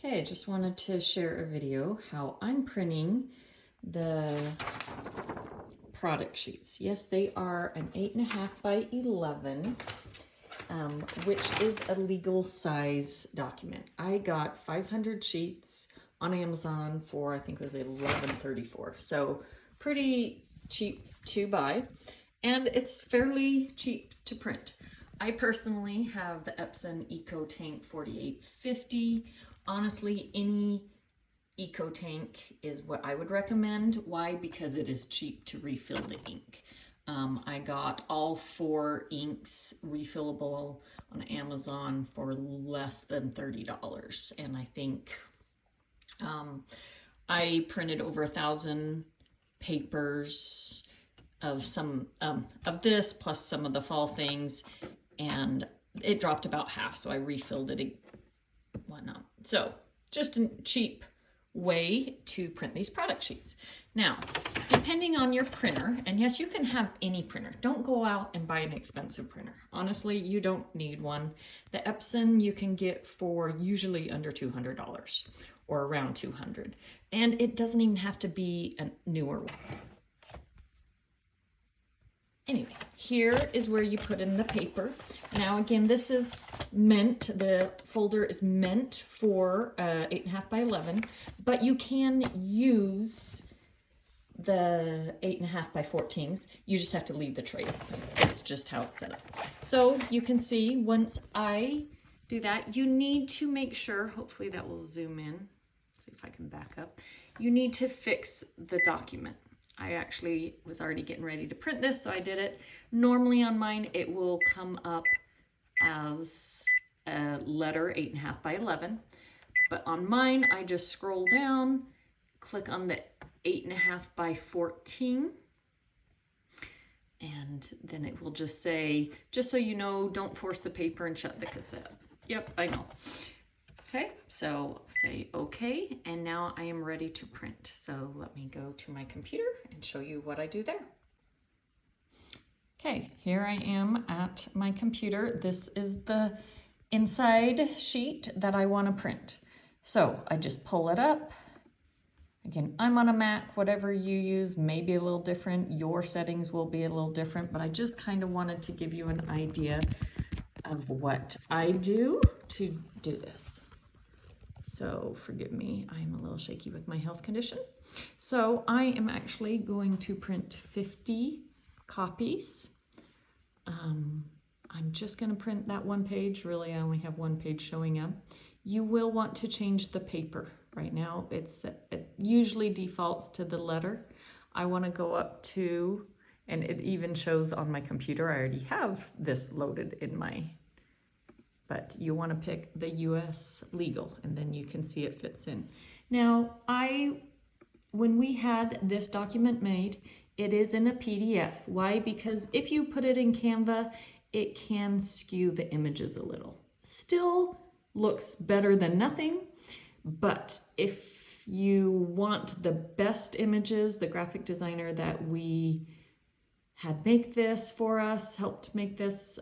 Okay, I just wanted to share a video how I'm printing the product sheets. Yes, they are an 8.5 by 11, which is a legal size document. I got 500 sheets on Amazon for, I think it was $11.34. So pretty cheap to buy, and it's fairly cheap to print. I personally have the Epson EcoTank 4850. Honestly, any EcoTank is what I would recommend. Why? Because it is cheap to refill the ink. I got all 4 inks refillable on Amazon for less than $30. And I think I printed over 1,000 papers of some of this, plus some of the fall things, and it dropped about half, so I refilled it, whatnot. So just a cheap way to print these product sheets. Now, depending on your printer, and yes, you can have any printer. Don't go out and buy an expensive printer. Honestly, you don't need one. The Epson you can get for usually under $200 or around $200. And it doesn't even have to be a newer one. Anyway, here is where you put in the paper. Now again, this is meant, the folder is meant for 8.5 by 11, but you can use the 8.5 by 14s. You just have to leave the tray open. That's just how it's set up. So you can see once I do that, you need to make sure, hopefully that will zoom in. Let's see if I can back up. You need to fix the document. I actually was already getting ready to print this, so I did it. Normally on mine, it will come up as a letter 8.5 by 11. But on mine, I just scroll down, click on the 8.5 by 14. And then it will just say, just so you know, don't force the paper and shut the cassette. Yep, I know. Okay, so say okay, and now I am ready to print. So let me go to my computer and show you what I do there. Okay, here I am at my computer. This is the inside sheet that I want to print. So I just pull it up. Again, I'm on a Mac, whatever you use may be a little different. Your settings will be a little different, but I just kind of wanted to give you an idea of what I do to do this. So forgive me, I'm a little shaky with my health condition. So I am actually going to print 50 copies. I'm just going to print that one page. Really, I only have one page showing up. You will want to change the paper. Right now, it usually defaults to the letter. I want to go up to, and it even shows on my computer. I already have this loaded in my, but you want to pick the US legal, and then you can see it fits in. Now, when we had this document made, it is in a PDF. Why? Because if you put it in Canva, it can skew the images a little. Still looks better than nothing, but if you want the best images, the graphic designer that we had make this for us, helped make this,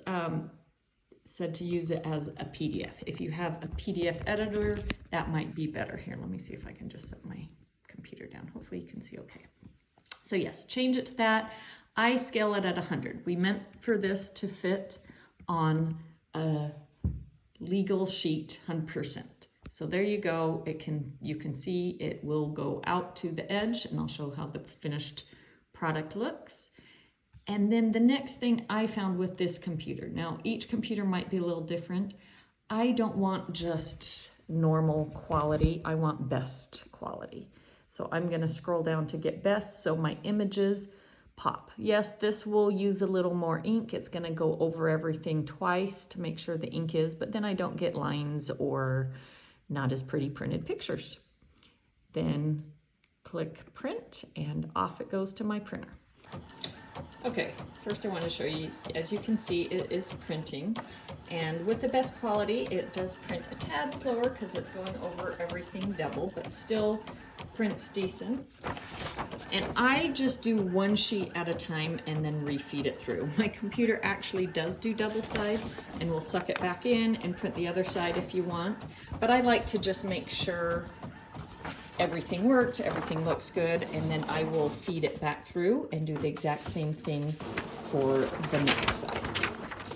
said to use it as a PDF. If you have a PDF editor, that might be better. Here, let me see if I can just set my computer down. Hopefully you can see okay. So yes, change it to that. I scale it at 100. We meant for this to fit on a legal sheet 100%. So there you go. You can see it will go out to the edge, and I'll show how the finished product looks. And then the next thing I found with this computer, now each computer might be a little different. I don't want just normal quality. I want best quality. So I'm going to scroll down to get best, so my images pop. Yes, this will use a little more ink. It's going to go over everything twice to make sure the ink is, but then I don't get lines or not as pretty printed pictures. Then click print, and off it goes to my printer. Okay, first I want to show you, as you can see, it is printing, and with the best quality, it does print a tad slower because it's going over everything double, but still prints decent. And I just do one sheet at a time and then refeed it through. My computer actually does do double side and will suck it back in and print the other side if you want. But I like to just make sure everything worked, everything looks good, and then I will feed it back through and do the exact same thing for the next side.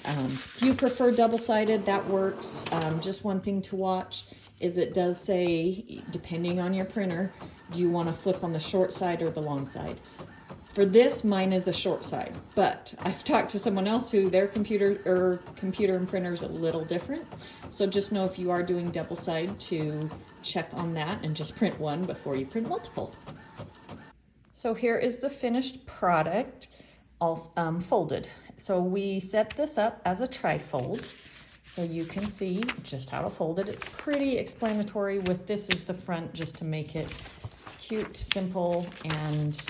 If you prefer double-sided, that works. Just one thing to watch is it does say, depending on your printer, do you want to flip on the short side or the long side? For this, mine is a short side, but I've talked to someone else who their computer and printer is a little different. So just know if you are doing double side to check on that and just print one before you print multiple. So here is the finished product, all folded. So we set this up as a tri-fold, so you can see just how to fold it. It's pretty explanatory with this is the front just to make it cute, simple, and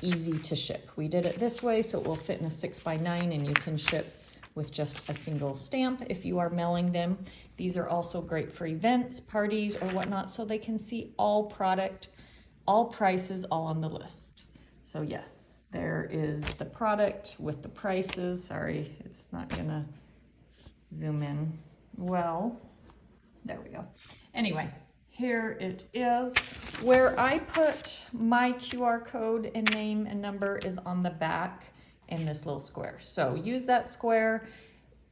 easy to ship. We did it this way so it will fit in a 6x9 and you can ship with just a single stamp if you are mailing them. These are also great for events, parties, or whatnot, so they can see all product, all prices, all on the list. So yes, there is the product with the prices. Sorry, it's not gonna zoom in well. There we go. Anyway, here it is. Where I put my QR code and name and number is on the back in this little square. So use that square.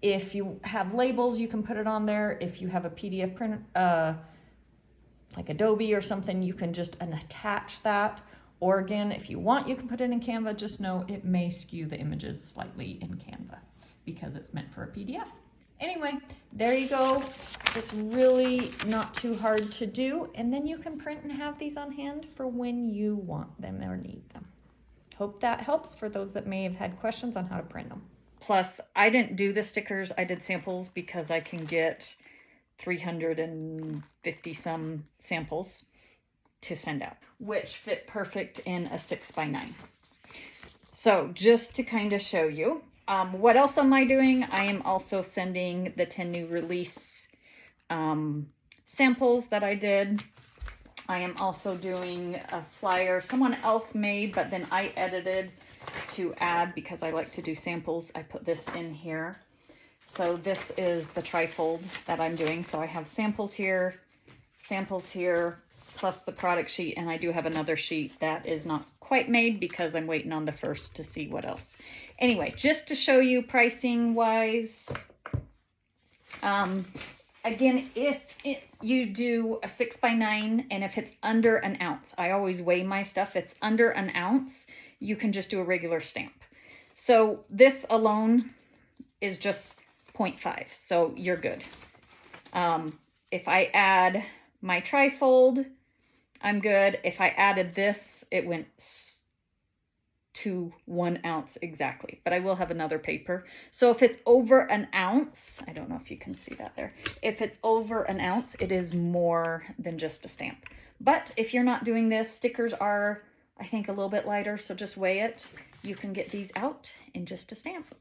If you have labels, you can put it on there. If you have a PDF print, like Adobe or something, you can just attach that. Or again, if you want, you can put it in Canva. Just know it may skew the images slightly in Canva because it's meant for a PDF. Anyway, there you go. It's really not too hard to do. And then you can print and have these on hand for when you want them or need them. Hope that helps for those that may have had questions on how to print them. Plus, I didn't do the stickers. I did samples because I can get 350 some samples to send out, which fit perfect in a 6x9. So just to kind of show you, what else am I doing? I am also sending the 10 new release samples that I did. I am also doing a flyer someone else made, but then I edited to add because I like to do samples. I put this in here. So this is the trifold that I'm doing. So I have samples here, plus the product sheet, and I do have another sheet that is not quite made because I'm waiting on the first to see what else. Anyway, just to show you pricing wise, again, if you do a 6x9 and if it's under an ounce, I always weigh my stuff. It's under an ounce, you can just do a regular stamp. So this alone is just 0.5, so you're good. If I add my trifold, I'm good. If I added this, it went to 1 ounce exactly, but I will have another paper. So if it's over an ounce, I don't know if you can see that there. If it's over an ounce, it is more than just a stamp. But if you're not doing this, stickers are, I think, a little bit lighter, so just weigh it. You can get these out in just a stamp.